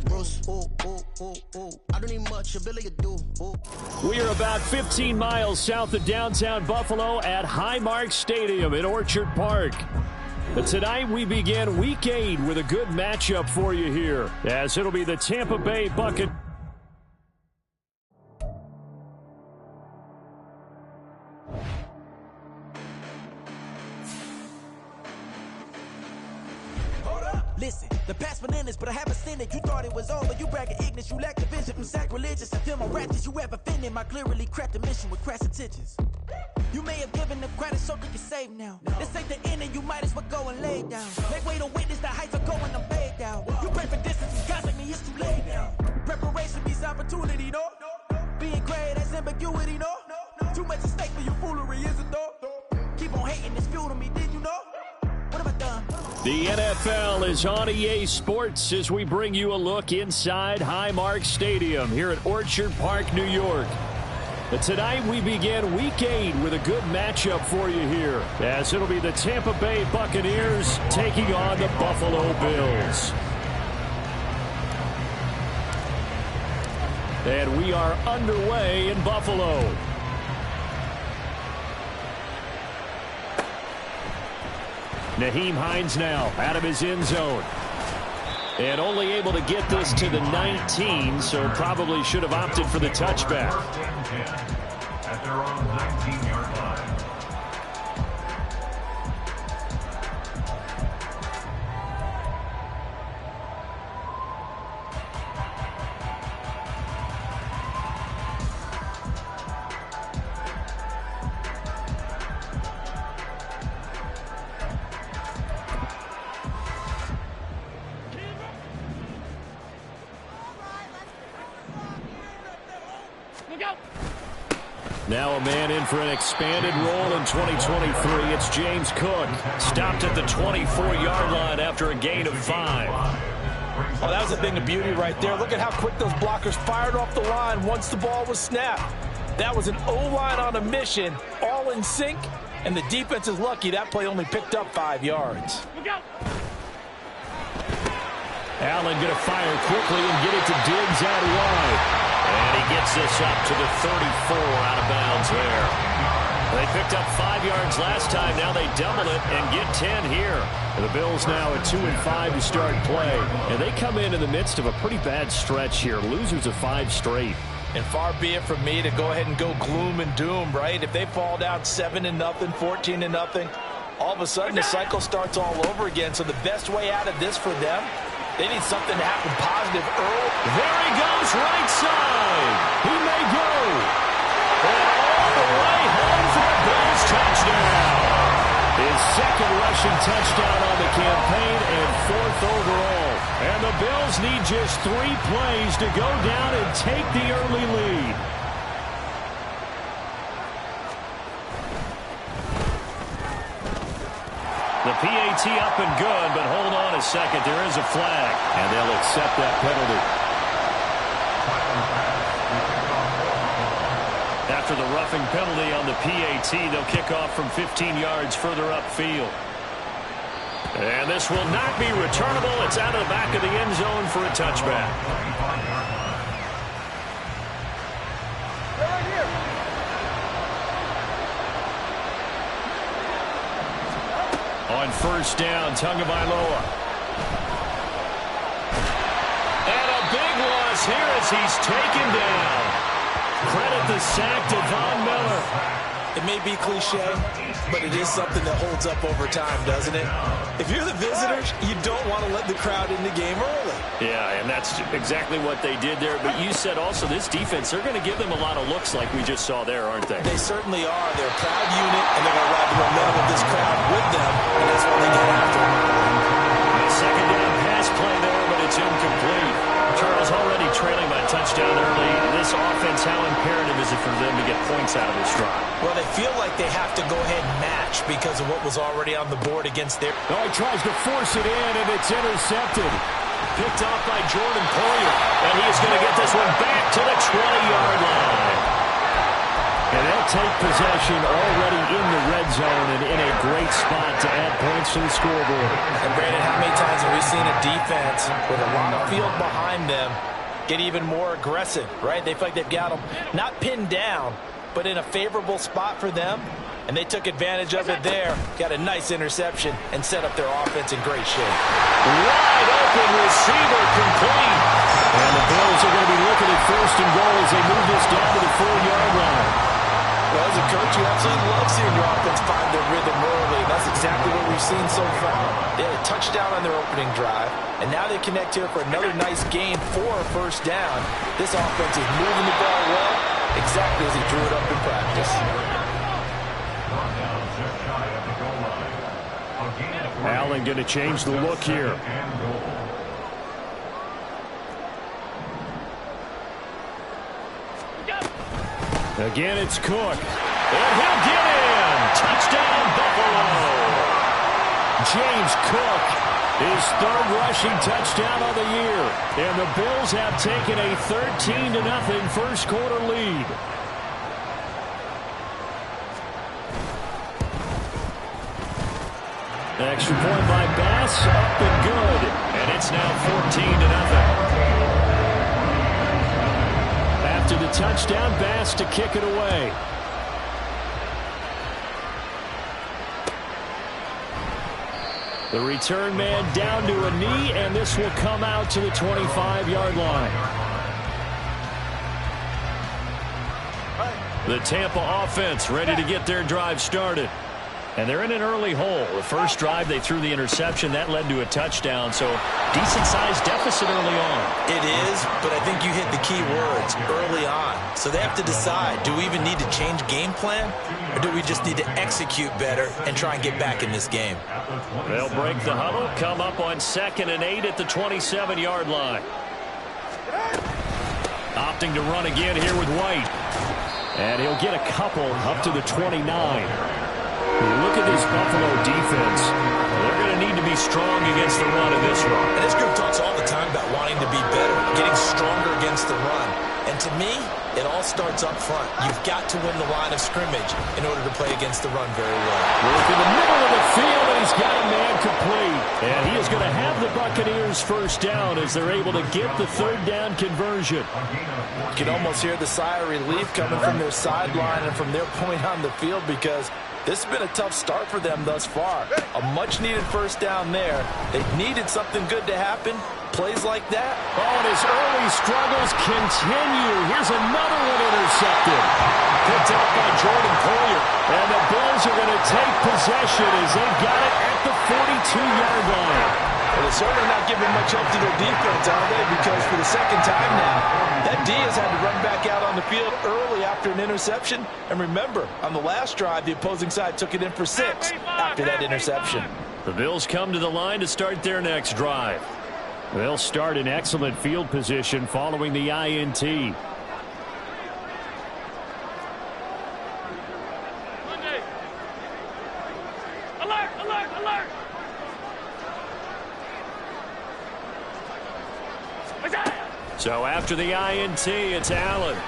I don't need much ability to do. We are about 15 miles south of downtown Buffalo at Highmark Stadium in Orchard Park. But tonight we begin Week 8 with a good matchup for you here, as it'll be the Tampa Bay Buccaneers. Listen, the past bananas, but I haven't seen it. You thought it was over, you bragging ignorance, you lack the vision. I'm sacrilegious, I feel my ratchets, you ever offended. My clearly crafted mission with crass intentions. You may have given the credit so you can save now. This ain't the end and you might as well go and lay down. Make way to witness the heights are going, I'm laid down. You pray for distance, you guys like me, it's too late now. Preparation beats opportunity, no? Being great, that's ambiguity, no? Too much at stake for your foolery, is it though? Keep on hating, it's fuel to me, did you know? What have I done? The NFL is on EA Sports as we bring you a look inside Highmark Stadium here at Orchard Park, New York. But tonight we begin Week 8 with a good matchup for you here, as it'll be the Tampa Bay Buccaneers taking on the Buffalo Bills. And we are underway in Buffalo. Nyheim Hines now out of his end zone. And only able to get this to the 19, so probably should have opted for the touchback. At their own 19-yard line. Now a man in for an expanded role in 2023. It's James Cook. Stopped at the 24-yard line after a gain of 5. Oh, that was a thing of beauty right there. Look at how quick those blockers fired off the line once the ball was snapped. That was an O-line on a mission, all in sync, and the defense is lucky that play only picked up 5 yards. Allen going to fire quickly and get it to Diggs out wide. And he gets this up to the 34 out of bounds there. They picked up 5 yards last time. Now they double it and get 10 here. And the Bills now at 2-5 to start play. And they come in the midst of a pretty bad stretch here. Losers of 5 straight. And far be it from me to go ahead and go gloom and doom, right? If they fall down 7-0, 14-0, all of a sudden the cycle starts all over again. So the best way out of this for them, they need something to happen positive early. There he goes, right side. He may go. And all the way home for a Bills touchdown. His second rushing touchdown on the campaign and 4th overall. And the Bills need just 3 plays to go down and take the early lead. The PAT up and good, but hold on a second. There is a flag, and they'll accept that penalty. After the roughing penalty on the PAT, they'll kick off from 15 yards further upfield. And this will not be returnable. It's out of the back of the end zone for a touchback. On first down, Tagovailoa. And a big loss here as he's taken down. Credit the sack to Von Miller. It may be cliche, but it is something that holds up over time, doesn't it? If you're the visitors, you don't want to let the crowd in the game early. Yeah, and that's exactly what they did there. But you said also this defense, they're going to give them a lot of looks like we just saw there, aren't they? They certainly are. They're a proud unit, and they're going to ride the momentum of this crowd with them, and that's what they get after. Second down pass play there, but it's incomplete. Charles already trailing by touchdown early. This offense, how imperative is it for them to get points out of this drive? Well, they feel like they have to go ahead and match because of what was already on the board against their... Oh, he tries to force it in, and it's intercepted. Picked off by Jordan Poyer. And he's going to get this one back to the 20-yard line. And they'll will take possession already in the red zone and in a great spot to add points to the scoreboard. And Brandon, how many times have we seen a defense with a lot of field behind them get even more aggressive, right? They feel like they've got them not pinned down, but in a favorable spot for them. And they took advantage of it there, got a nice interception, and set up their offense in great shape. Wide open receiver complete. And the Bills are going to be looking at 1st and goal as they move this down to the 4-yard line. Well, as a coach, you absolutely love seeing your offense find their rhythm early. And that's exactly what we've seen so far. They had a touchdown on their opening drive, and now they connect here for another nice gain for a 1st down. This offense is moving the ball well, exactly as he drew it up in practice. Allen going to change the look here. Again, it's Cook. And he'll get in. Touchdown, Buffalo. James Cook, his 3rd rushing touchdown of the year. And the Bills have taken a 13-0 first quarter lead. Extra point by Bass, up and good. And it's now 14-0. After the touchdown, Bass to kick it away. The return man down to a knee, and this will come out to the 25-yard line. The Tampa offense ready to get their drive started. And they're in an early hole. The first drive, they threw the interception. That led to a touchdown, so decent-sized deficit early on. It is, but I think you hit the key words, early on. So they have to decide, do we even need to change game plan, or do we just need to execute better and try and get back in this game? They'll break the huddle, come up on 2nd and 8 at the 27-yard line. Opting to run again here with White. And he'll get a couple up to the 29. When you look at this Buffalo defense, they're going to need to be strong against the run in this run. And this group talks all the time about wanting to be better, getting stronger against the run. And to me, it all starts up front. You've got to win the line of scrimmage in order to play against the run very well. Work in the middle of the field, and he's got a man complete. And he is going to have the Buccaneers 1st down as they're able to get the 3rd down conversion. You can almost hear the sigh of relief coming from their sideline and from their point on the field, because this has been a tough start for them thus far. A much-needed 1st down there. They needed something good to happen. Plays like that. Oh, and his early struggles continue. Here's another one intercepted. Picked up by Jordan Poyer. And the Bills are going to take possession as they've got it at the 42-yard line. Well, they're certainly not giving much help to their defense, are they? Because for the 2nd time now, that D has had to run back out on the field early after an interception. And remember, on the last drive, the opposing side took it in for 6 after that interception. The Bills come to the line to start their next drive. They'll start in excellent field position following the INT. Alert, alert, alert! So after the INT, it's Allen.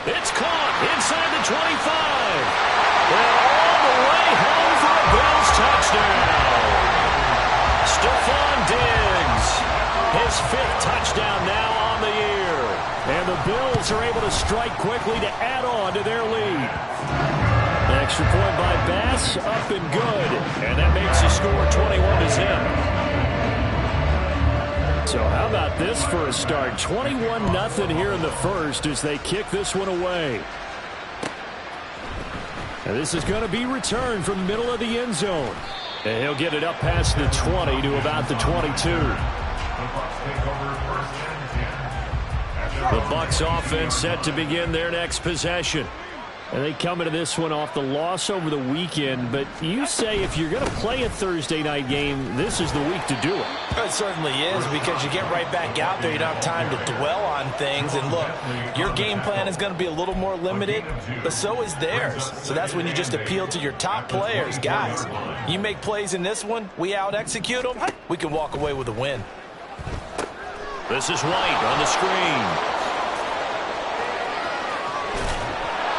It's caught inside the 25. And all the way home for a Bills touchdown. Stephon Diggs, his 5th touchdown now on the year. And the Bills are able to strike quickly to add on to their lead. Extra point by Bass, up and good. And that makes the score 21-0. So how about this for a start? 21-0 here in the first as they kick this one away. And this is going to be returned from the middle of the end zone. And he'll get it up past the 20 to about the 22. The Bucs offense set to begin their next possession. And they come into this one off the loss over the weekend. But you say if you're going to play a Thursday night game, this is the week to do it. It certainly is, because you get right back out there. You don't have time to dwell on things. And look, your game plan is going to be a little more limited, but so is theirs. So that's when you just appeal to your top players. Guys, you make plays in this one, we out-execute them, we can walk away with a win. This is White on the screen.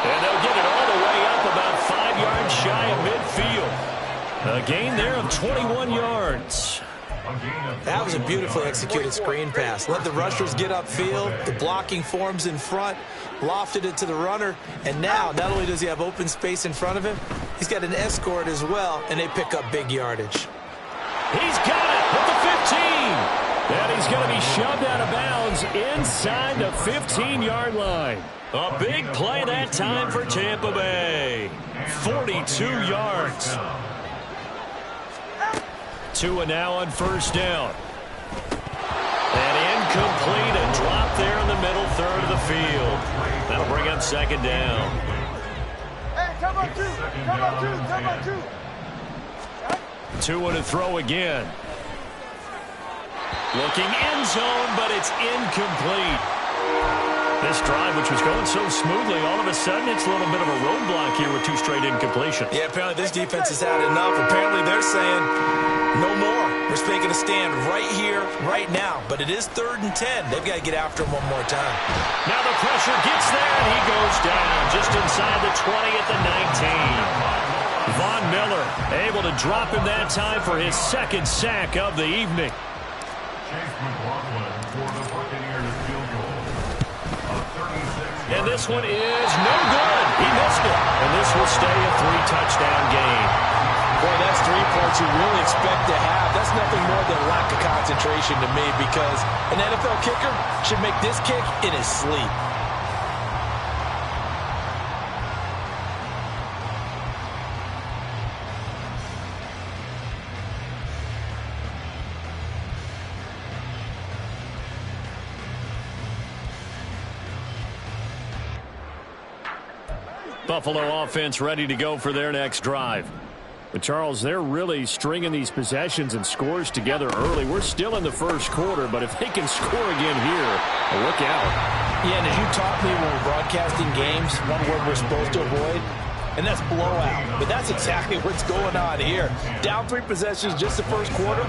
And they'll get it all the way up about 5 yards shy of midfield. A gain there of 21 yards. That was a beautifully executed screen pass. Let the rushers get upfield. The blocking forms in front. Lofted it to the runner. And now, not only does he have open space in front of him, he's got an escort as well, and they pick up big yardage. He's got it at the 15. And he's going to be shoved out of bounds inside the 15-yard line. A big play that time for Tampa Bay. 42 yards. Tua now on first down. And incomplete, a drop there in the middle third of the field. That'll bring up second down. Hey, come on, two. Come on, two. Come on, two. Tua to throw again. Looking end zone, but it's incomplete. This drive, which was going so smoothly, all of a sudden it's a little bit of a roadblock here with 2 straight incompletions. Yeah, apparently this defense has had enough. Apparently they're saying, no more. We're making a stand right here, right now. But it is 3rd and 10. They've got to get after him one more time. Now the pressure gets there, and he goes down just inside the 20 at the 19. Von Miller able to drop him that time for his 2nd sack of the evening. Chase McLaughlin for the Buccaneers field goal. And this one is no good. He missed it. And this will stay a 3-touchdown game. Boy, that's 3 points you really expect to have. That's nothing more than lack of concentration to me, because an NFL kicker should make this kick in his sleep. Buffalo offense ready to go for their next drive. But, Charles, they're really stringing these possessions and scores together early. We're still in the first quarter, but if they can score again here, look out. Yeah, and as you taught me when we're broadcasting games, one word we're supposed to avoid, and that's blowout. But that's exactly what's going on here. Down 3 possessions just the first quarter.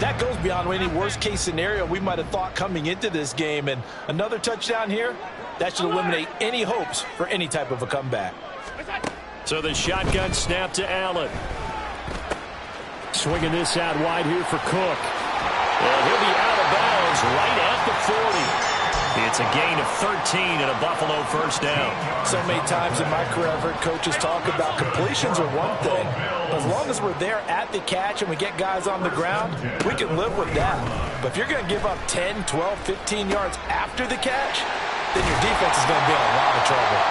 That goes beyond any worst-case scenario we might have thought coming into this game. And another touchdown here, that should eliminate any hopes for any type of a comeback. So the shotgun snap to Allen. Swinging this out wide here for Cook. Well, he'll be out of bounds right at the 40. It's a gain of 13 and a Buffalo first down. So many times in my career, I've heard coaches talk about completions are one thing. As long as we're there at the catch and we get guys on the ground, we can live with that. But if you're going to give up 10, 12, 15 yards after the catch, then your defense is going to be in a lot of trouble.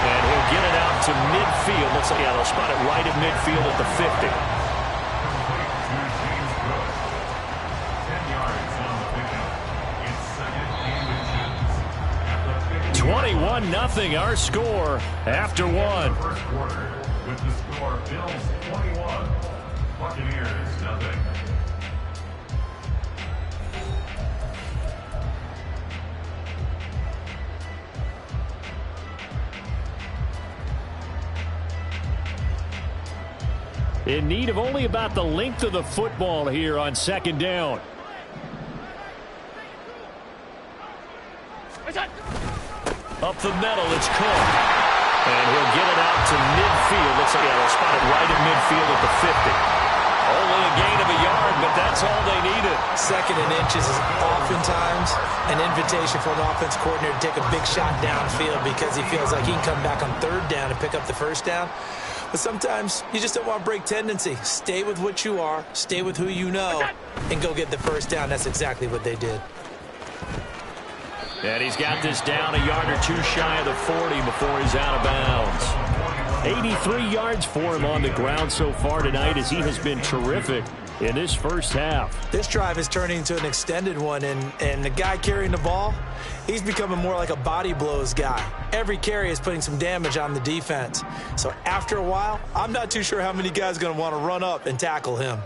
And he'll get it out to midfield. Looks like, yeah, they'll spot it right at midfield at the 50. 21-0 our score after 1. First quarter with the score Bills 21, Buccaneers 0. In need of only about the length of the football here on second down. Up the middle, it's Cook. And he'll get it out to midfield. Looks like they'll spot it right at midfield at the 50. Only a gain of a yard, but that's all they needed. 2nd and inches is oftentimes an invitation for an offense coordinator to take a big shot downfield because he feels like he can come back on 3rd down and pick up the first down. But sometimes you just don't want to break tendency. Stay with what you are, stay with who you know, and go get the first down. That's exactly what they did. And he's got this down a yard or 2 shy of the 40 before he's out of bounds. 83 yards for him on the ground so far tonight as he has been terrific in this first half. This drive is turning into an extended one, and the guy carrying the ball, he's becoming more like a body blows guy. Every carry is putting some damage on the defense. So after a while, I'm not too sure how many guys are going to want to run up and tackle him.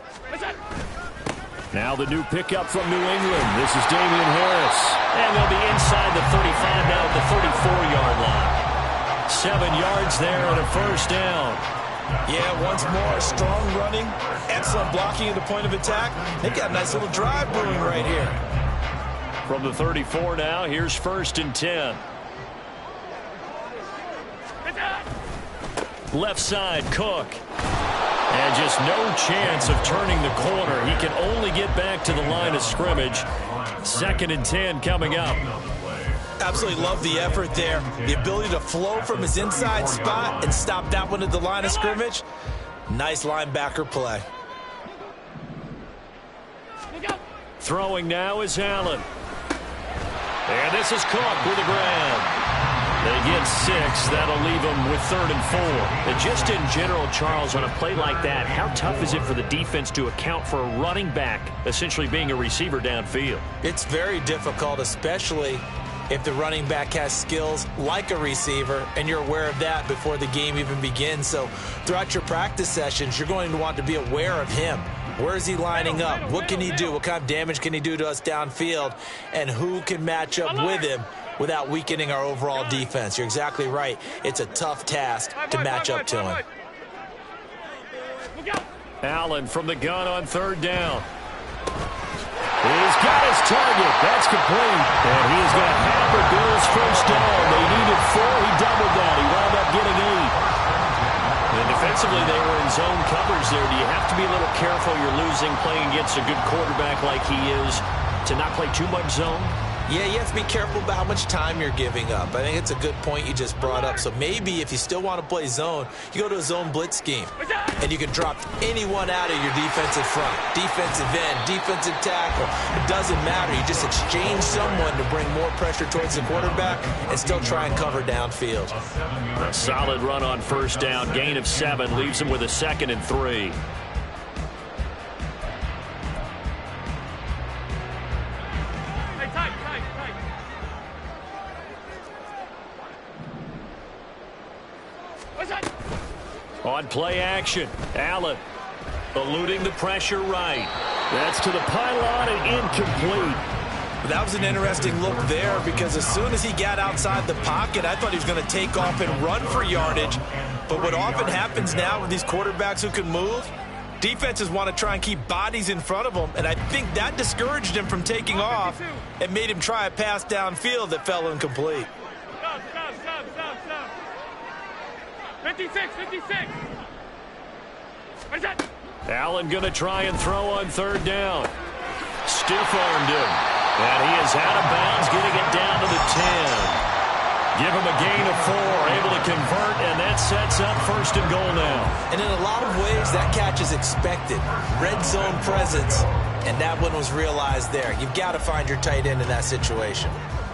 Now the new pickup from New England. This is Damian Harris. And they'll be inside the 35 now at the 34-yard line. 7 yards there and a first down. Yeah, once more, strong running, excellent blocking at the point of attack. They've got a nice little drive brewing right here. From the 34 now, here's 1st and 10. Left side, Cook. And just no chance of turning the corner. He can only get back to the line of scrimmage. 2nd and 10 coming up. Absolutely love the effort there. The ability to flow from his inside spot and stop that one at the line of scrimmage. Nice linebacker play. Throwing now is Allen. And this is Cook with the grab. They get 6. That'll leave them with 3rd and 4. And just in general, Charles, on a play like that, how tough is it for the defense to account for a running back essentially being a receiver downfield? It's very difficult, especially if the running back has skills like a receiver, and you're aware of that before the game even begins. So throughout your practice sessions, you're going to want to be aware of him. Where is he lining up? What can he do? What kind of damage can he do to us downfield? And who can match up with him without weakening our overall defense? You're exactly right. It's a tough task to match up to him. Allen from the gun on 3rd down. He's got his target. That's complete. And he is going to have the Bills' first down. They needed 4. He doubled that. He wound up getting 8. And defensively, they were in zone coverage there. Do you have to be a little careful? You're losing playing against a good quarterback like he is to not play too much zone? Yeah, you have to be careful about how much time you're giving up. I think it's a good point you just brought up. So maybe if you still want to play zone, you go to a zone blitz scheme. And you can drop anyone out of your defensive front. Defensive end, defensive tackle. It doesn't matter. You just exchange someone to bring more pressure towards the quarterback and still try and cover downfield. A solid run on 1st down. Gain of 7 leaves him with a 2nd and 3. On play action, Allen eluding the pressure right. That's to the pylon and incomplete. That was an interesting look there because as soon as he got outside the pocket, I thought he was going to take off and run for yardage. But what often happens now with these quarterbacks who can move, defenses want to try and keep bodies in front of them, and I think that discouraged him from taking off and made him try a pass downfield that fell incomplete. 56. Allen going to try and throw on 3rd down. Stiff-armed him. And he is out of bounds, getting it down to the 10. Give him a gain of 4, able to convert, and that sets up 1st and goal now. And in a lot of ways, that catch is expected. Red zone presence, and that one was realized there. You've got to find your tight end in that situation.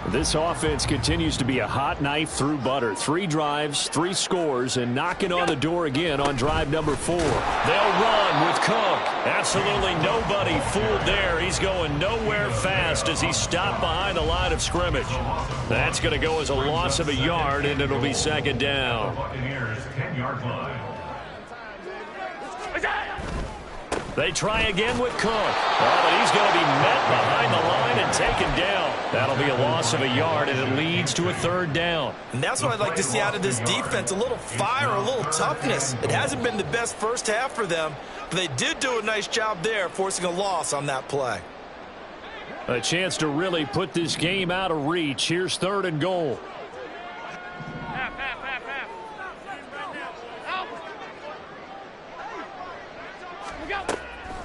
This offense continues to be a hot knife through butter. 3 drives, 3 scores, and knocking on the door again on drive number 4. They'll run with Cook. Absolutely nobody fooled there. He's going nowhere fast as he stopped behind the line of scrimmage. That's going to go as a loss of a yard, and it'll be 2nd down. Buccaneers 10-yard line. They try again with Cook. Oh, but he's going to be met behind the line and taken down. That'll be a loss of a yard, and it leads to a 3rd down. And that's what I'd like to see out of this defense, a little fire, a little toughness. It hasn't been the best first half for them, but they did do a nice job there, forcing a loss on that play. A chance to really put this game out of reach. Here's 3rd and goal.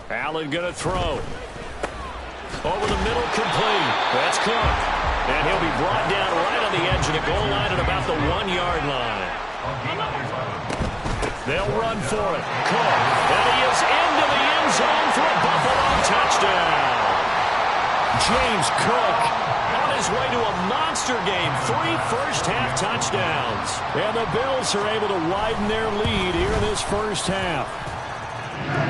Allen going to throw. Over the middle, complete. That's Cook. And he'll be brought down right on the edge of the goal line at about the 1-yard line. They'll run for it. Cook. And he is into the end zone for a Buffalo touchdown. James Cook on his way to a monster game. 3 first-half touchdowns. And the Bills are able to widen their lead here in this first half.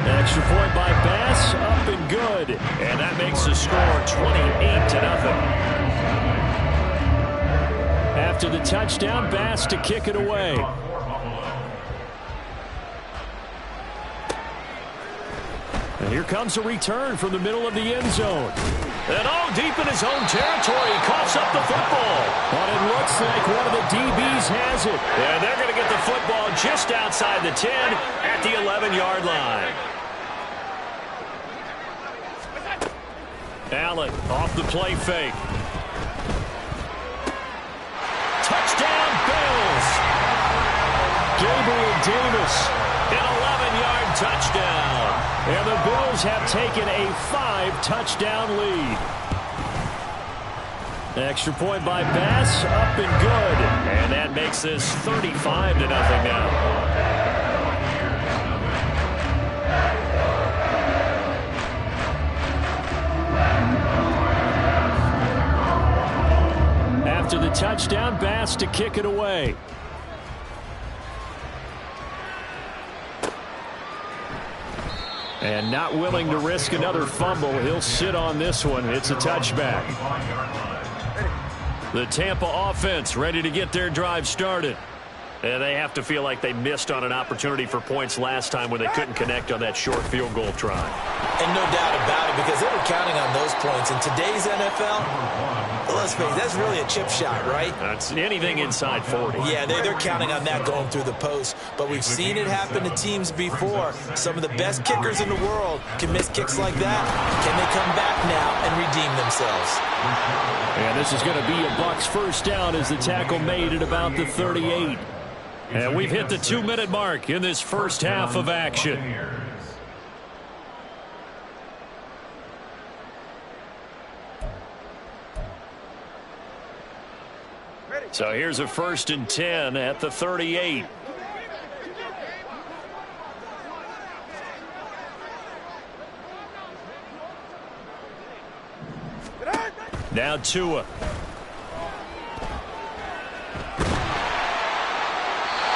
Extra point by Bass, up and good. And that makes the score 28-0. After the touchdown, Bass to kick it away. And here comes a return from the middle of the end zone. And deep in his own territory, he coughs up the football. But it looks like one of the DBs has it. And they're going to get the football just outside the 10 at the 11-yard line. Allen off the play fake. Touchdown, Bills. Gabriel Davis. An 11-yard touchdown. And the Bills have taken a 5-touchdown lead. Extra point by Bass, up and good. And that makes this 35-0 now. After the touchdown, Bass to kick it away. And not willing to risk another fumble. He'll sit on this one. It's a touchback. The Tampa offense ready to get their drive started. And they have to feel like they missed on an opportunity for points last time when they couldn't connect on that short field goal try. And no doubt about it, because they were counting on those points. In today's NFL, let's face it, that's really a chip shot, right? That's anything inside 40. Yeah, they're counting on that going through the post. But we've seen it happen to teams before. Some of the best kickers in the world can miss kicks like that. Can they come back now and redeem themselves? And this is going to be a Bucs first down as the tackle made at about the 38. And we've hit the 2-minute mark in this first half of action. So here's a 1st and 10 at the 38. Now Tua.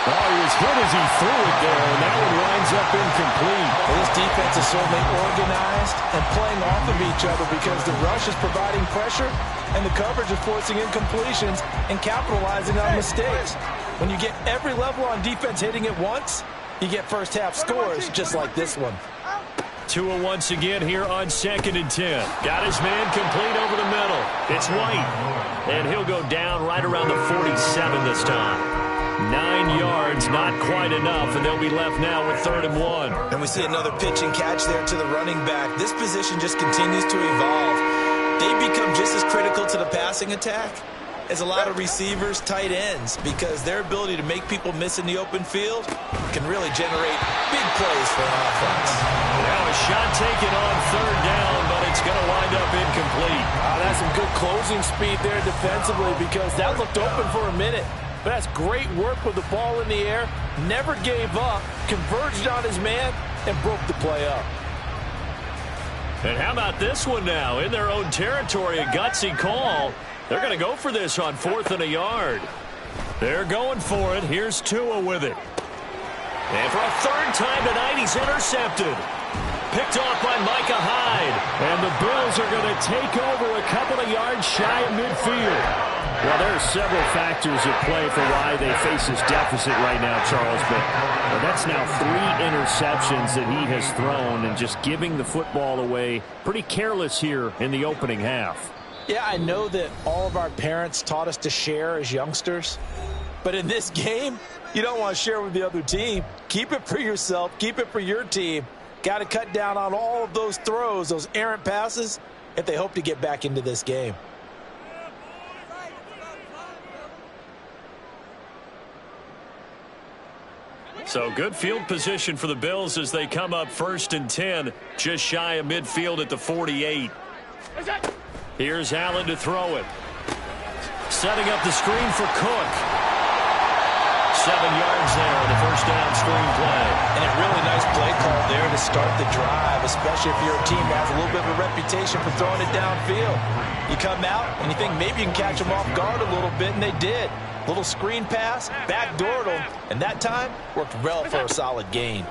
Oh, he was hit as he threw it there, and that one winds up incomplete. Well, this defense is certainly organized and playing off of each other because the rush is providing pressure and the coverage is forcing incompletions and capitalizing on mistakes. When you get every level on defense hitting at once, you get first-half scores just like this one. Tua once again here on 2nd and 10. Got his man complete over the middle. It's White. And he'll go down right around the 47 this time. 9 yards, not quite enough, and they'll be left now with 3rd and 1. And we see another pitch and catch there to the running back. This position just continues to evolve. They become just as critical to the passing attack as a lot of receivers, tight ends, because their ability to make people miss in the open field can really generate big plays for an offense. Now a shot taken on 3rd down, but it's going to wind up incomplete. That's some good closing speed there defensively because that looked open for a minute. But that's great work with the ball in the air. Never gave up, converged on his man, and broke the play up. And how about this one now? In their own territory, a gutsy call. They're going to go for this on 4th and a yard. They're going for it. Here's Tua with it. And for a 3rd time tonight, he's intercepted. Picked off by Micah Hyde. And the Bills are going to take over a couple of yards shy of midfield. Well, there are several factors at play for why they face this deficit right now, Charles. But that's now 3 interceptions that he has thrown and just giving the football away. Pretty careless here in the opening half. Yeah, I know that all of our parents taught us to share as youngsters. But in this game, you don't want to share with the other team. Keep it for yourself. Keep it for your team. Got to cut down on all of those throws, those errant passes, if they hope to get back into this game. So good field position for the Bills as they come up 1st and 10, just shy of midfield at the 48. Here's Allen to throw it. Setting up the screen for Cook. 7 yards there on the 1st down screen play. And a really nice play call there to start the drive, especially if you're a team that has a little bit of a reputation for throwing it downfield. You come out and you think maybe you can catch them off guard a little bit, and they did. Little screen pass, backdoored them, and that time worked well for a solid gain.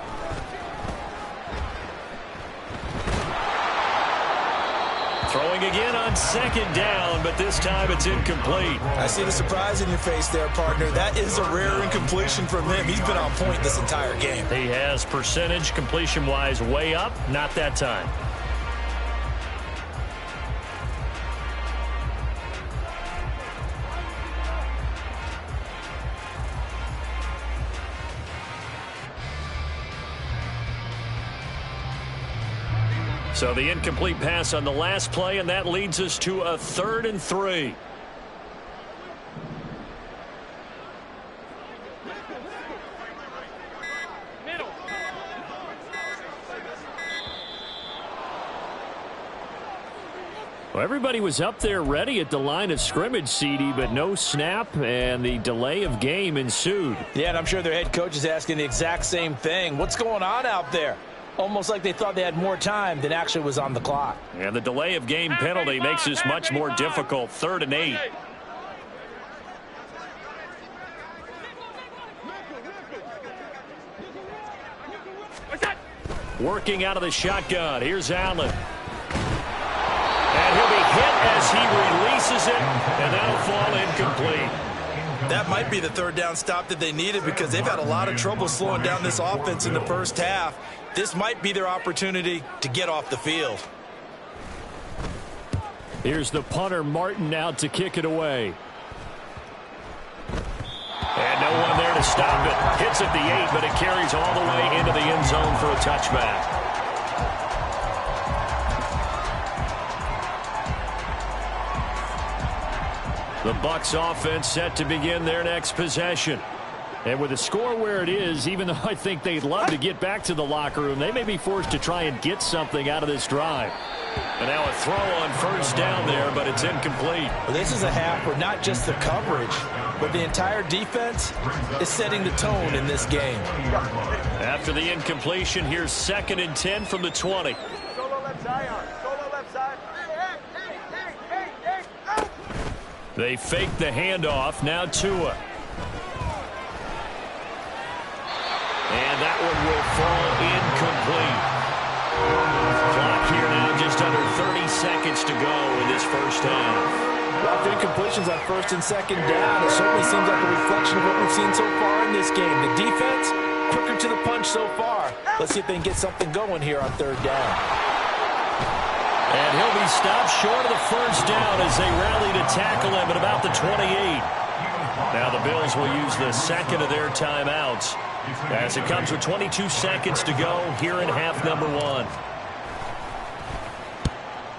Throwing again on 2nd down, but this time it's incomplete. I see the surprise in your face there, partner. That is a rare incompletion from him. He's been on point this entire game. He has percentage completion-wise way up, not that time. So the incomplete pass on the last play, and that leads us to a 3rd and 3. Well, everybody was up there ready at the line of scrimmage, CD, but no snap, and the delay of game ensued. Yeah, and I'm sure their head coach is asking the exact same thing. What's going on out there? Almost like they thought they had more time than actually was on the clock. And the delay of game penalty makes this much more difficult. 3rd and 8. Working out of the shotgun. Here's Allen. And he'll be hit as he releases it, and that'll fall incomplete. That might be the 3rd down stop that they needed because they've had a lot of trouble slowing down this offense in the first half. This might be their opportunity to get off the field. Here's the punter, Martin, out to kick it away. And no one there to stop it. Hits at the 8, but it carries all the way into the end zone for a touchback. The Bucs offense set to begin their next possession. And with the score where it is, even though I think they'd love to get back to the locker room, they may be forced to try and get something out of this drive. And now a throw on 1st down there, but it's incomplete. Well, this is a half where not just the coverage, but the entire defense is setting the tone in this game. After the incompletion, here's 2nd and 10 from the 20. Solo left side. Solo left side. They fake the handoff. Now Tua. And that one will fall incomplete. Clock here now, just under 30 seconds to go in this first half. After incompletions on 1st and 2nd down, it certainly seems like a reflection of what we've seen so far in this game. The defense, quicker to the punch so far. Let's see if they can get something going here on 3rd down. And he'll be stopped short of the 1st down as they rally to tackle him at about the 28. Now the Bills will use the 2nd of their timeouts as it comes with 22 seconds to go here in half number 1.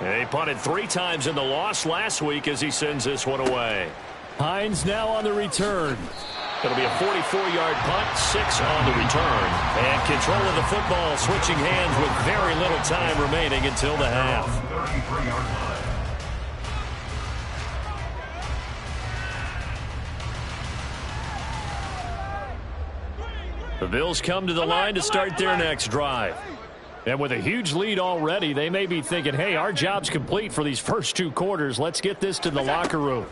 They punted 3 times in the loss last week as he sends this one away. Hines now on the return. It'll be a 44-yard punt, 6 on the return. And control of the football switching hands with very little time remaining until the half. The Bills come to the line to start their next drive. And with a huge lead already, they may be thinking, hey, our job's complete for these first 2 quarters. Let's get this to the locker room.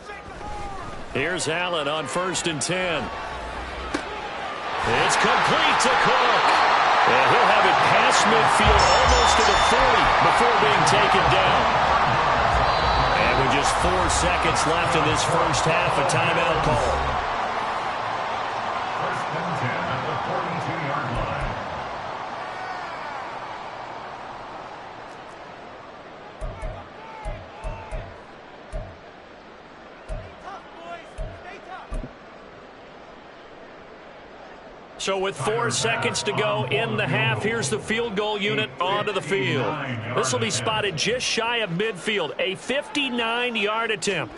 Here's Allen on 1st and 10. It's complete to Cook. And he'll have it past midfield almost to the 40 before being taken down. And with just 4 seconds left in this first half, a timeout call. So with 4 seconds to go in the half, here's the field goal unit onto the field. This will be spotted just shy of midfield, a 59-yard attempt.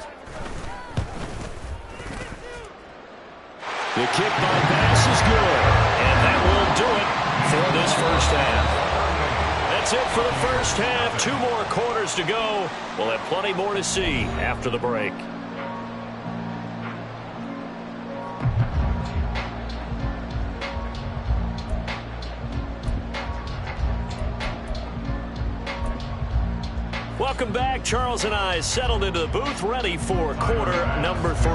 The kick by Bass is good, and that will do it for this first half. That's it for the first half. 2 more quarters to go. We'll have plenty more to see after the break. Welcome back. Charles and I settled into the booth, ready for quarter number 3.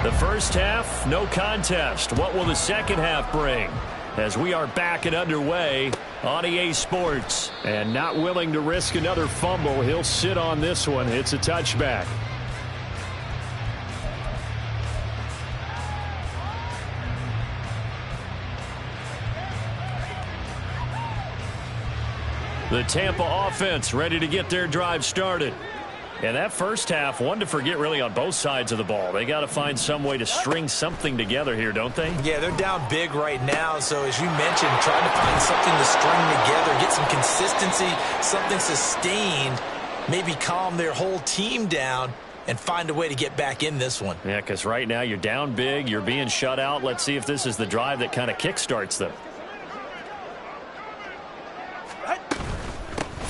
The first half, no contest. What will the second half bring? As we are back and underway on EA Sports. And not willing to risk another fumble, he'll sit on this one. It's a touchback. The Tampa offense ready to get their drive started. And that first half, one to forget really on both sides of the ball. They got to find some way to string something together here, don't they? Yeah, they're down big right now. So as you mentioned, trying to find something to string together, get some consistency, something sustained, maybe calm their whole team down and find a way to get back in this one. Yeah, because right now you're down big, you're being shut out. Let's see if this is the drive that kind of kickstarts them.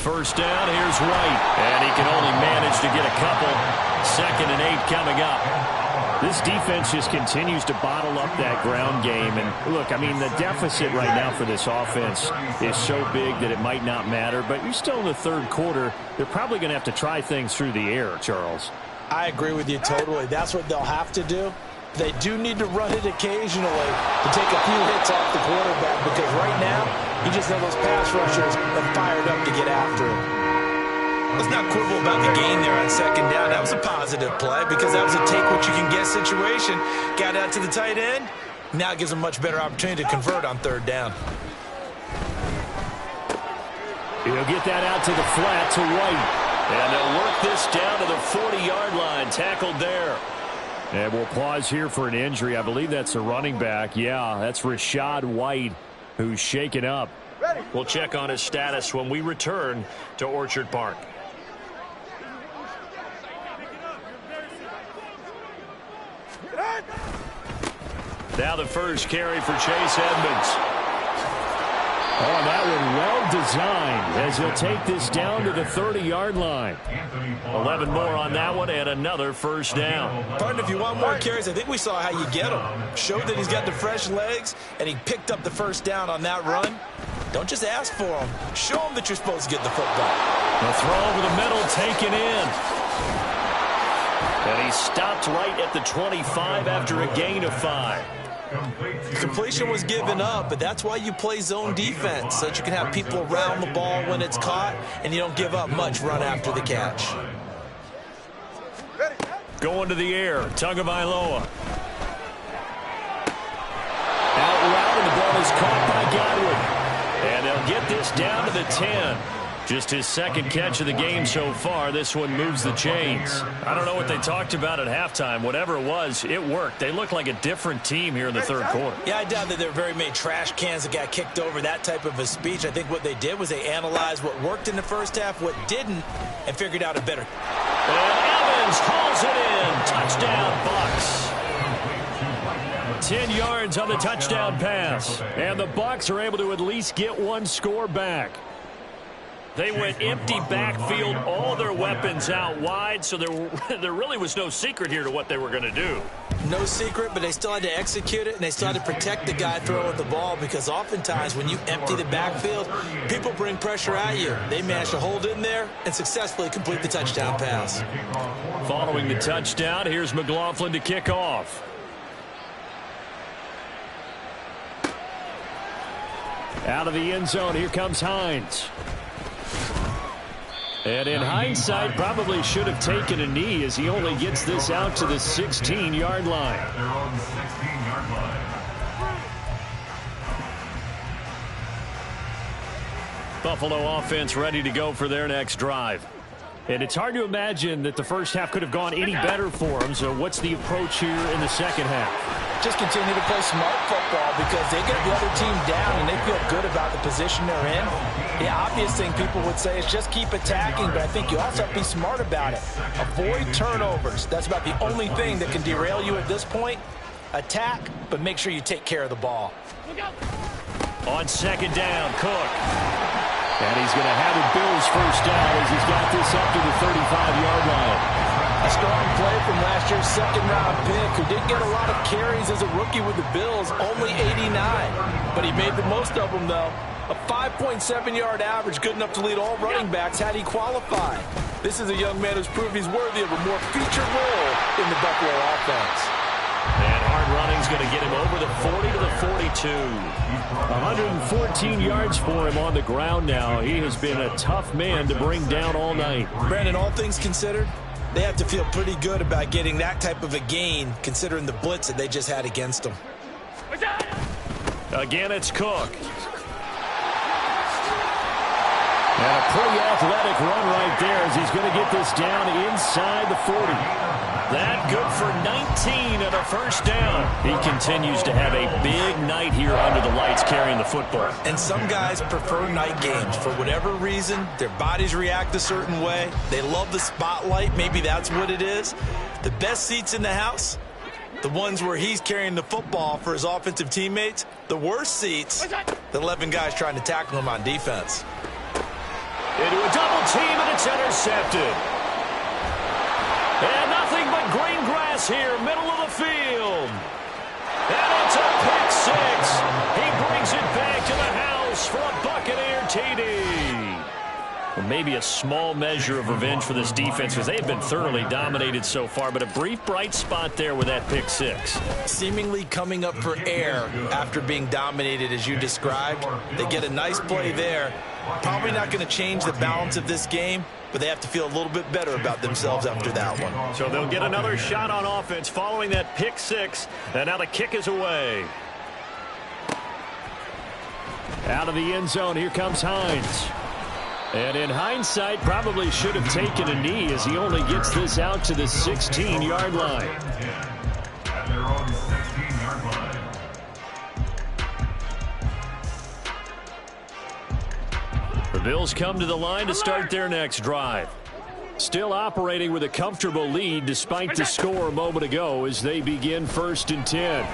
first down. Here's White. And he can only manage to get a couple. 2nd and 8 coming up. This defense just continues to bottle up that ground game. And, look, I mean, the deficit right now for this offense is so big that it might not matter. But you're still in the third quarter. They're probably going to have to try things through the air, Charles. I agree with you totally. That's what they'll have to do. They do need to run it occasionally to take a few hits off the quarterback, because right now, you just know those pass rushers are fired up to get after him. Let's not quibble about the gain there on 2nd down. That was a positive play because that was a take-what-you-can-get situation. Got out to the tight end. Now it gives them a much better opportunity to convert on 3rd down. He'll get that out to the flat to White. And they'll work this down to the 40-yard line. Tackled there. And we'll pause here for an injury. I believe that's a running back. Yeah, that's Rachaad White, who's shaken up. We'll check on his status when we return to Orchard Park. Now the first carry for Chase Edmonds. Oh, that one well designed as he'll take this down to the 30-yard line. 11 more on that one and another first down. Partner, if you want more carries, I think we saw how you get them. Showed that he's got the fresh legs, and he picked up the first down on that run. Don't just ask for them. Show them that you're supposed to get the football. The throw over the middle, taken in. And he stopped right at the 25 after a gain of 5. Completion was given up, but that's why you play zone defense, so that you can have people around the ball when it's caught, and you don't give up much run after the catch. Going to the air, Tagovailoa. Out route, and the ball is caught by Godwin. And they'll get this down to the 10. Just his 2nd catch of the game so far. This one moves the chains. I don't know what they talked about at halftime. Whatever it was, it worked. They look like a different team here in the 3rd quarter. Yeah, I doubt that there were very many trash cans that got kicked over, that type of a speech. I think what they did was they analyzed what worked in the first half, what didn't, and figured out a better. And Evans hauls it in. Touchdown, Bucs. 10 yards on the touchdown pass. And the Bucs are able to at least get one score back. They went empty backfield, all their weapons out wide, so there really was no secret here to what they were going to do. No secret, but they still had to execute it, and they still had to protect the guy throwing the ball, because oftentimes when you empty the backfield, people bring pressure at you. They managed to hold in there and successfully complete the touchdown pass. Following the touchdown, here's McLaughlin to kick off. Out of the end zone, here comes Hines. And in hindsight, probably should have taken a knee as he only gets this out to the 16-yard line. Buffalo offense ready to go for their next drive. And it's hard to imagine that the first half could have gone any better for them. So what's the approach here in the second half? Just continue to play smart football, because they get the other team down and they feel good about the position they're in. The obvious thing people would say is just keep attacking, but I think you also have to be smart about it. Avoid turnovers. That's about the only thing that can derail you at this point. Attack, but make sure you take care of the ball. On 2nd down, Cook. And he's going to have a Bills first down as he's got this up to the 35-yard line. A strong play from last year's 2nd-round pick, who didn't get a lot of carries as a rookie with the Bills, only 89. But he made the most of them, though. A 5.7-yard average, good enough to lead all running backs had he qualified. This is a young man who's proved he's worthy of a more featured role in the Buffalo offense. And hard running's going to get him over the 40 to the 42. 114 yards for him on the ground now. He has been a tough man to bring down all night. Brandon, all things considered, they have to feel pretty good about getting that type of a gain, considering the blitz that they just had against them. Again, it's Cook. And a pretty athletic run right there as he's going to get this down inside the 40. That good for 19 and a first down. He continues to have a big night here under the lights carrying the football. And some guys prefer night games. For whatever reason, their bodies react a certain way. They love the spotlight. Maybe that's what it is. The best seats in the house, the ones where he's carrying the football for his offensive teammates. The worst seats, the 11 guys trying to tackle him on defense. Into a double team, and it's intercepted. And nothing but green grass here, middle of the field. And it's a pick six. He brings it back to the house for a Buccaneer TD. Well, maybe a small measure of revenge for this defense because they've been thoroughly dominated so far, but a brief bright spot there with that pick six. Seemingly coming up for air after being dominated as you described. They get a nice play there. Probably not going to change the balance of this game, but they have to feel a little bit better about themselves after that one. So they'll get another shot on offense following that pick six, and now the kick is away. Out of the end zone, here comes Hines. And in hindsight, probably should have taken a knee as he only gets this out to the 16-yard line. At their own 16-yard line. The Bills come to the line to start their next drive. Still operating with a comfortable lead despite the score a moment ago as they begin 1st and 10.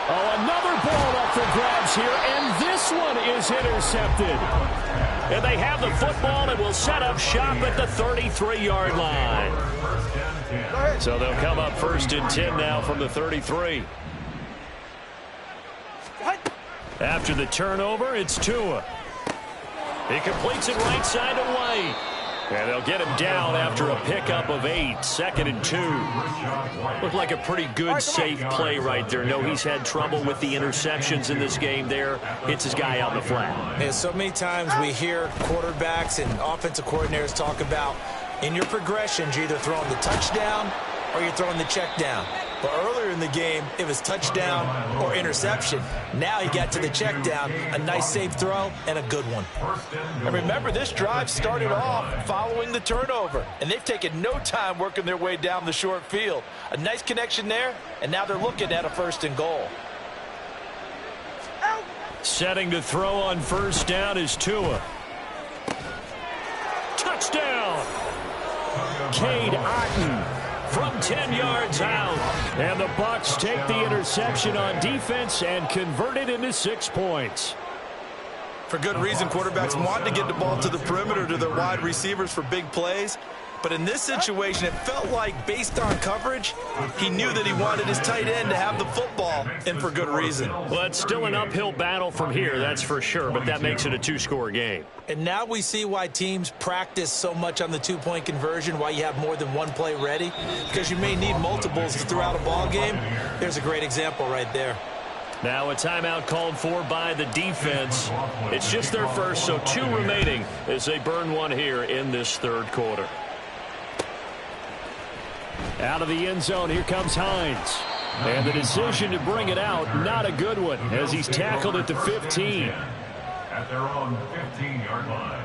Oh, another ball up for grabs here, and this one is intercepted. And they have the football and will set up shop at the 33-yard line. So they'll come up 1st and 10 now from the 33. After the turnover, it's Tua. He completes it right side to White. And they'll get him down after a pickup of 8, 2nd and 2. Looked like a pretty good, safe play right there. No, he's had trouble with the interceptions in this game there. Hits his guy out in the flat. And so many times we hear quarterbacks and offensive coordinators talk about in your progressions, you're either throwing the touchdown or you're throwing the check down. But earlier in the game, it was touchdown or interception. Now he got to the check down, a nice safe throw, and a good one. And remember, this drive started off following the turnover, and they've taken no time working their way down the short field. A nice connection there, and now they're looking at a 1st and goal. Setting to throw on 1st down is Tua. Touchdown! Cade Otton from 10 yards out. And the Bucs take the interception on defense and convert it into 6 points. For good reason, quarterbacks want to get the ball to the perimeter to their wide receivers for big plays. But in this situation, it felt like, based on coverage, he knew that he wanted his tight end to have the football, and for good reason. Well, it's still an uphill battle from here, that's for sure, but that makes it a 2-score game. And now we see why teams practice so much on the 2-point conversion, why you have more than one play ready, because you may need multiples throughout a ball game. There's a great example right there. Now a timeout called for by the defense. It's just their first, so 2 remaining as they burn one here in this 3rd quarter. Out of the end zone, here comes Hines. And the decision to bring it out, not a good one, as he's tackled at the 15. At their own 15-yard line.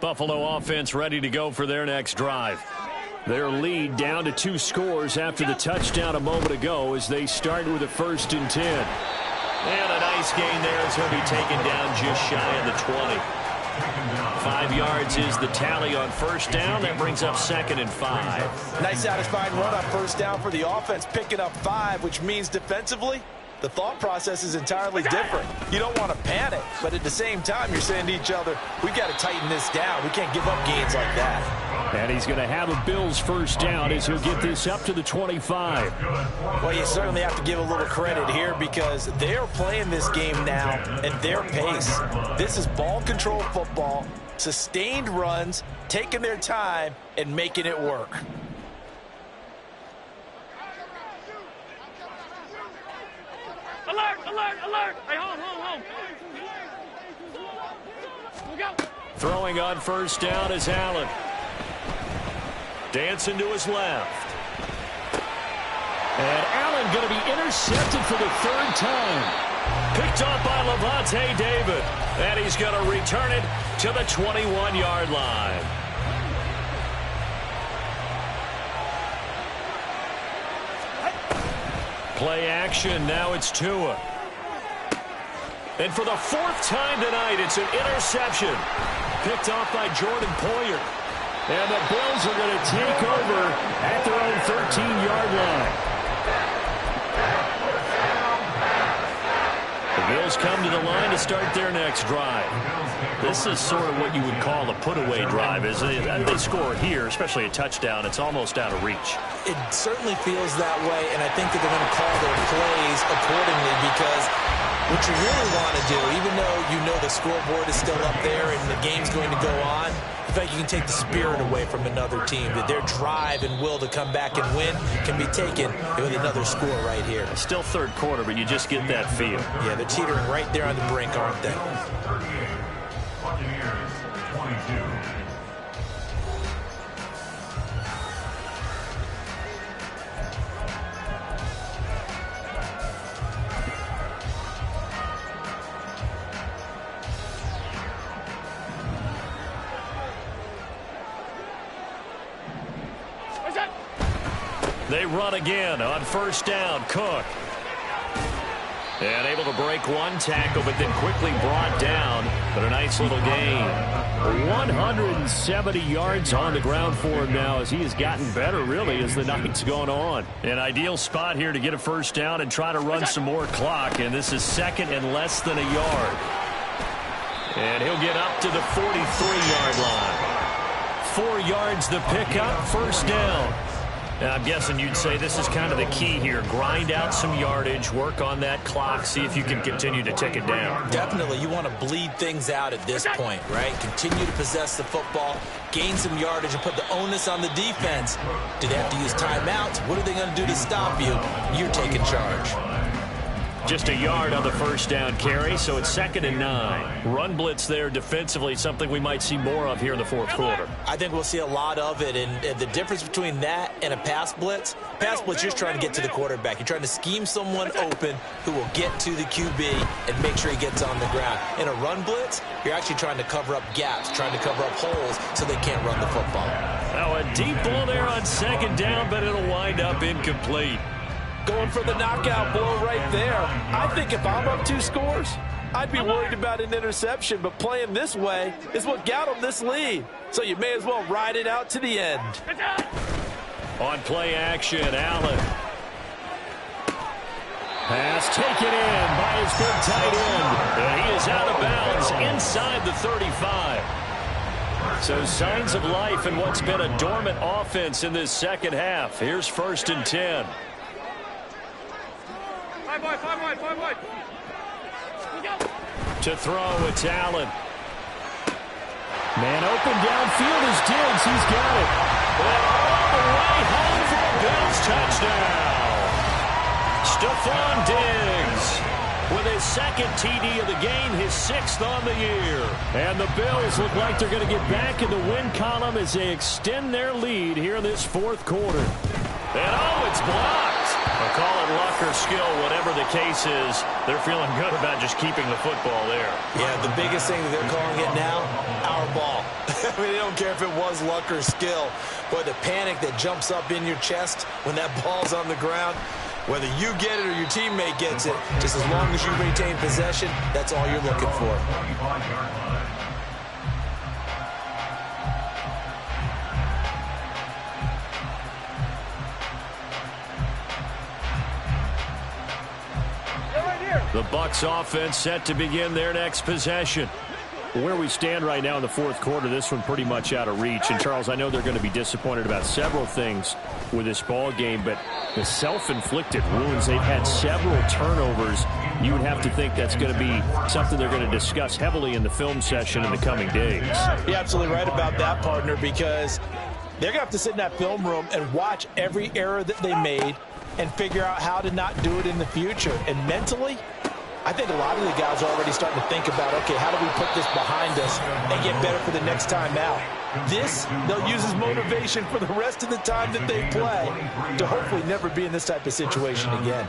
Buffalo offense ready to go for their next drive. Their lead down to 2 scores after the touchdown a moment ago as they start with a 1st and 10. And a nice gain there as he'll be taken down just shy of the 20. 5 yards is the tally on 1st down. That brings up 2nd and 5. Nice satisfying run on 1st down for the offense, picking up 5, which means defensively, the thought process is entirely different. You don't want to panic, but at the same time, you're saying to each other, we've got to tighten this down. We can't give up gains like that. And he's going to have a Bills 1st down as he'll get this up to the 25. Well, you certainly have to give a little credit here because they're playing this game now at their pace. This is ball control football, sustained runs, taking their time, and making it work. Alert, alert, alert! Hey, home. Look out. Throwing on 1st down is Allen. Dancing to his left. And Allen going to be intercepted for the 3rd time. Picked up by Lavonte David. And he's going to return it to the 21-yard line. Play action. Now it's Tua. And for the 4th time tonight, it's an interception. picked off by Jordan Poyer. And the Bills are going to take over at their own 13-yard line. The Bills come to the line to start their next drive. This is sort of what you would call a put-away drive. As they score here, especially a touchdown, it's almost out of reach. It certainly feels that way, and I think that they're going to call their plays accordingly, because what you really want to do, even though you know the scoreboard is still up there and the game's going to go on, in fact, you can take the spirit away from another team, that their drive and will to come back and win can be taken with another score right here. Still third quarter, but you just get that feel. Yeah, they're teetering right there on the brink, aren't they? 38, Buccaneers 22. They run again on first down. Cook. And able to break one tackle, but then quickly brought down. But a nice little gain. 170 yards on the ground for him now, as he has gotten better, really, as the night's gone on. An ideal spot here to get a first down and try to run some more clock. And this is second and less than a yard. And he'll get up to the 43-yard line. 4 yards the pickup, first down. Now, I'm guessing you'd say this is kind of the key here. Grind out some yardage, work on that clock, see if you can continue to tick it down. Definitely. You want to bleed things out at this point, right? Continue to possess the football, gain some yardage, and put the onus on the defense. Do they have to use timeouts? What are they going to do to stop you? You're taking charge. Just a yard on the first down carry, so it's 2nd and 9. Run blitz there defensively, something we might see more of here in the fourth quarter. I think we'll see a lot of it, and the difference between that and a pass blitz, you're just trying to get to the quarterback. You're trying to scheme someone open who will get to the QB and make sure he gets on the ground. In a run blitz, you're actually trying to cover up gaps, trying to cover up holes so they can't run the football. Now a deep ball there on 2nd down, but it'll wind up incomplete. Going for the knockout blow right there. I think if I'm up 2 scores, I'd be worried about an interception, but playing this way is what got them this lead. So you may as well ride it out to the end. On play action, Allen. Pass taken in by his big tight end. And he is out of bounds inside the 35. So signs of life in what's been a dormant offense in this second half. Here's 1st and 10. 5 wide. To throw, it's Allen. Man open downfield is Diggs. He's got it. And all the way home for a Bills touchdown. Stephon Diggs with his 2nd TD of the game, his 6th on the year. And the Bills look like they're going to get back in the win column as they extend their lead here in this 4th quarter. And it's blocked. I'll call it luck or skill, whatever the case is. They're feeling good about just keeping the football there. Yeah, the biggest thing that they're calling it now, our ball. I mean, they don't care if it was luck or skill. Boy, the panic that jumps up in your chest when that ball's on the ground, whether you get it or your teammate gets it, just as long as you retain possession, that's all you're looking for. The Bucs offense set to begin their next possession. Where we stand right now in the 4th quarter, this one pretty much out of reach. And, Charles, I know they're going to be disappointed about several things with this ball game, but the self-inflicted wounds, they've had several turnovers. You would have to think that's going to be something they're going to discuss heavily in the film session in the coming days. You're absolutely right about that, partner, because they're going to have to sit in that film room and watch every error that they made and figure out how to not do it in the future. And mentally, I think a lot of the guys are already starting to think about, okay, how do we put this behind us and get better for the next time out? This, they'll use as motivation for the rest of the time that they play to hopefully never be in this type of situation again.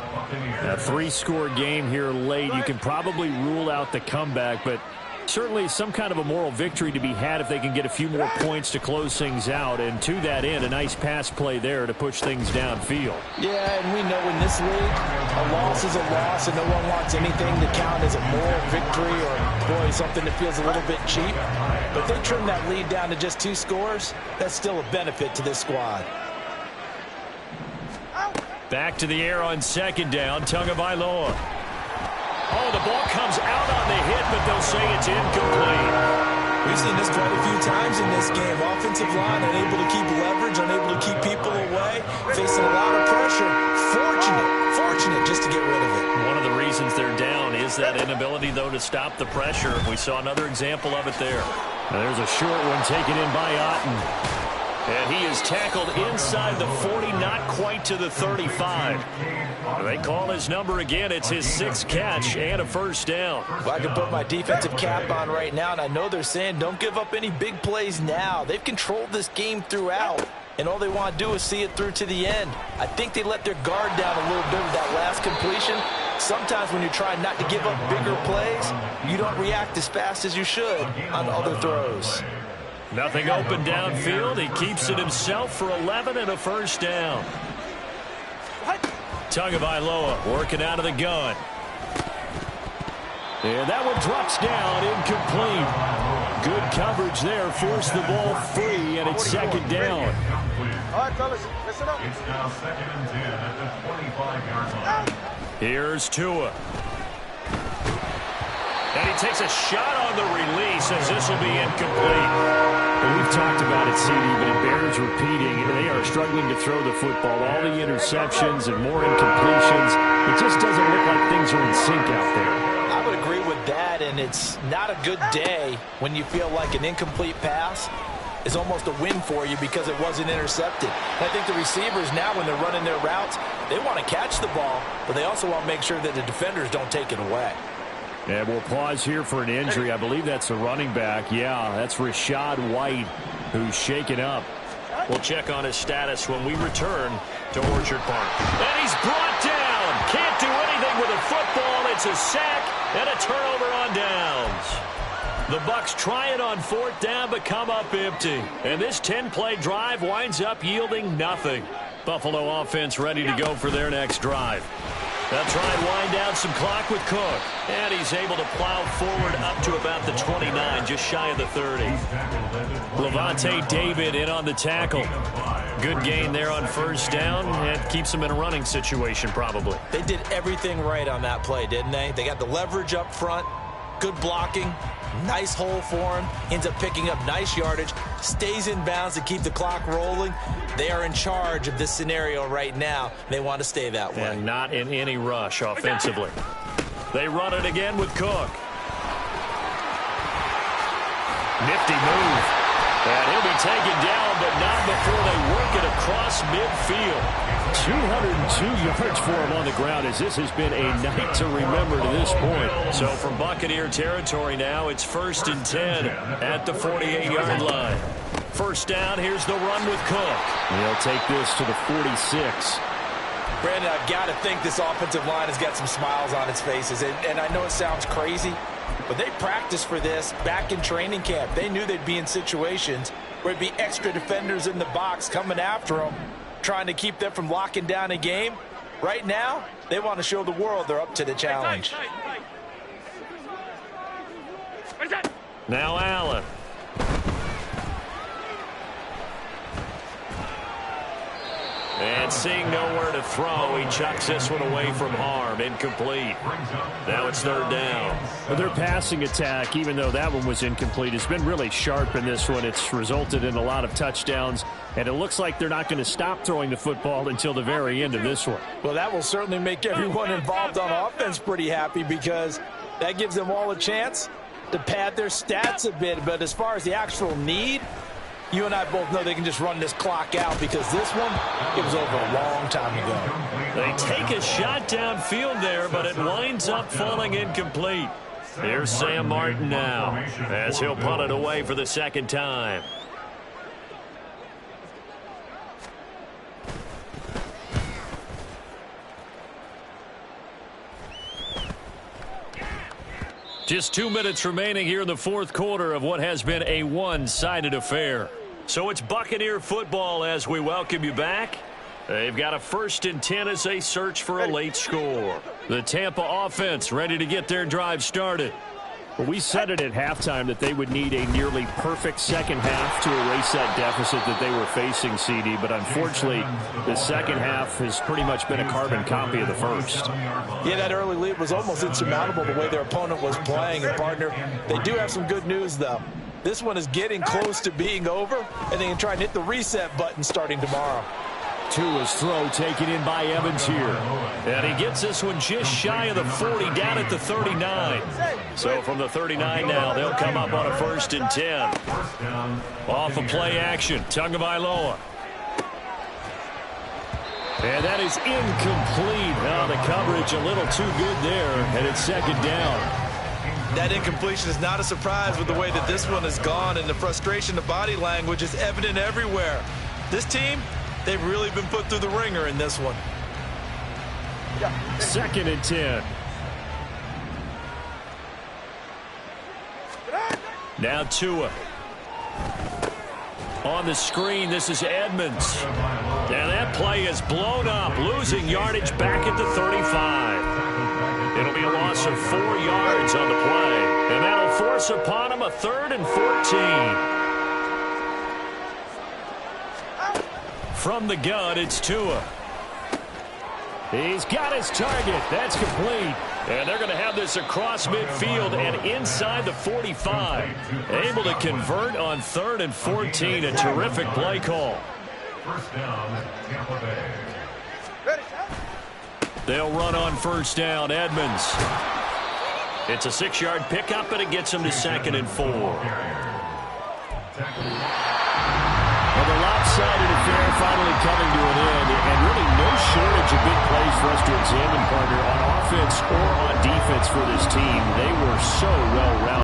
A 3-score game here late. You can probably rule out the comeback, but Certainly some kind of a moral victory to be had if they can get a few more points to close things out. And to that end, a nice pass play there to push things downfield. Yeah, and we know in this league, a loss is a loss, and no one wants anything to count as a moral victory or, boy, something that feels a little bit cheap. But if they trim that lead down to just 2 scores, that's still a benefit to this squad. Back to the air on second down, Tagovailoa. Oh, the ball comes out on the hit, but they'll say it's incomplete. We've seen this quite a few times in this game. Offensive line unable to keep leverage, unable to keep people away, facing a lot of pressure. Fortunate just to get rid of it. One of the reasons they're down is that inability, though, to stop the pressure. We saw another example of it there. Now, there's a short one taken in by Otten. And he is tackled inside the 40, not quite to the 35. They call his number again. It's his 6th catch and a first down. Well, I can put my defensive cap on right now, and I know they're saying don't give up any big plays now. They've controlled this game throughout, and all they want to do is see it through to the end. I think they let their guard down a little bit with that last completion. Sometimes when you're trying not to give up bigger plays, you don't react as fast as you should on other throws. Nothing open downfield. He keeps it himself for 11 and a first down. Tagovailoa working out of the gun. And that one drops down, incomplete. Good coverage there, forced the ball free, and it's second down. All right, fellas, listen up. It's now 2nd and 10 at the 25-yard line. Here's Tua. And he takes a shot on the release as this will be incomplete. Well, we've talked about it, CD, but it bears repeating. They are struggling to throw the football. All the interceptions and more incompletions. It just doesn't look like things are in sync out there. I would agree with that, and it's not a good day when you feel like an incomplete pass is almost a win for you because it wasn't intercepted. And I think the receivers now, when they're running their routes, they want to catch the ball, but they also want to make sure that the defenders don't take it away. And we'll pause here for an injury. I believe that's a running back. Yeah, that's Rachaad White, who's shaken up. We'll check on his status when we return to Orchard Park. And he's brought down. Can't do anything with a football. It's a sack and a turnover on downs. The Bucs try it on 4th down, but come up empty. And this 10-play drive winds up yielding nothing. Buffalo offense ready to go for their next drive. They'll try and wind down some clock with Cook. And he's able to plow forward up to about the 29, just shy of the 30. Lavonte David in on the tackle. Good gain there on 1st down, and keeps him in a running situation probably. They did everything right on that play, didn't they? They got the leverage up front, good blocking, nice hole for him, ends up picking up nice yardage, stays in bounds to keep the clock rolling. They are in charge of this scenario right now. They want to stay that way. And not in any rush offensively. They run it again with Cook. Nifty move. And he'll be taken down, but not before they work it across midfield. 202 yards for him on the ground, as this has been a night to remember to this point. So from Buccaneer territory now, it's 1st and 10 at the 48-yard line. First down, here's the run with Cook. He'll take this to the 46. Brandon, I've got to think this offensive line has got some smiles on its faces. And I know it sounds crazy, but they practiced for this back in training camp. They knew they'd be in situations where there'd be extra defenders in the box coming after them, trying to keep them from locking down a game. Right now, they want to show the world they're up to the challenge. Now Allen. And seeing nowhere to throw, he chucks this one away from harm. Incomplete. Now it's 3rd down. Well, their passing attack, even though that one was incomplete, has been really sharp in this one. It's resulted in a lot of touchdowns, and it looks like they're not going to stop throwing the football until the very end of this one. Well, that will certainly make everyone involved on offense pretty happy, because that gives them all a chance to pad their stats a bit. But as far as the actual need, you and I both know they can just run this clock out, because this one, it was over a long time ago. They take a shot downfield there, but it winds up falling incomplete. Here's Sam Martin now, as he'll punt it away for the 2nd time. Just 2 minutes remaining here in the fourth quarter of what has been a one-sided affair. So it's Buccaneer football as we welcome you back. They've got a 1st and 10 as they search for a late score. The Tampa offense ready to get their drive started. Well, we said it at halftime that they would need a nearly perfect second half to erase that deficit that they were facing, CD. But unfortunately, the second half has pretty much been a carbon copy of the first. Yeah, that early lead was almost insurmountable the way their opponent was playing. And, partner, they do have some good news, though. This one is getting close to being over, and they can try and hit the reset button starting tomorrow. Tua's throw taken in by Evans here. And he gets this one just shy of the 40, down at the 39. So from the 39 now, they'll come up on a 1st and 10. Off of play action, Tagovailoa. And that is incomplete. Now the coverage a little too good there, and it's 2nd down. That incompletion is not a surprise with the way that this one has gone, and the frustration, the body language is evident everywhere. This team, they've really been put through the ringer in this one. 2nd and 10. Now Tua. On the screen, this is Edmonds. And that play is blown up, losing yardage back at the 35. It'll be a loss of 4 yards on the play. And that'll force upon him a 3rd and 14. From the gun, it's Tua. He's got his target. That's complete. And they're going to have this across midfield and inside the 45. Able to convert on 3rd and 14. A terrific play call. First down, Tampa Bay. They'll run on 1st down. Edmonds. It's a 6-yard pickup, and it gets them to 2nd and 4. Well, the lopsided affair finally coming to an end, and really no shortage of big plays for us to examine, partner, on offense or on defense for this team. They were so well-rounded.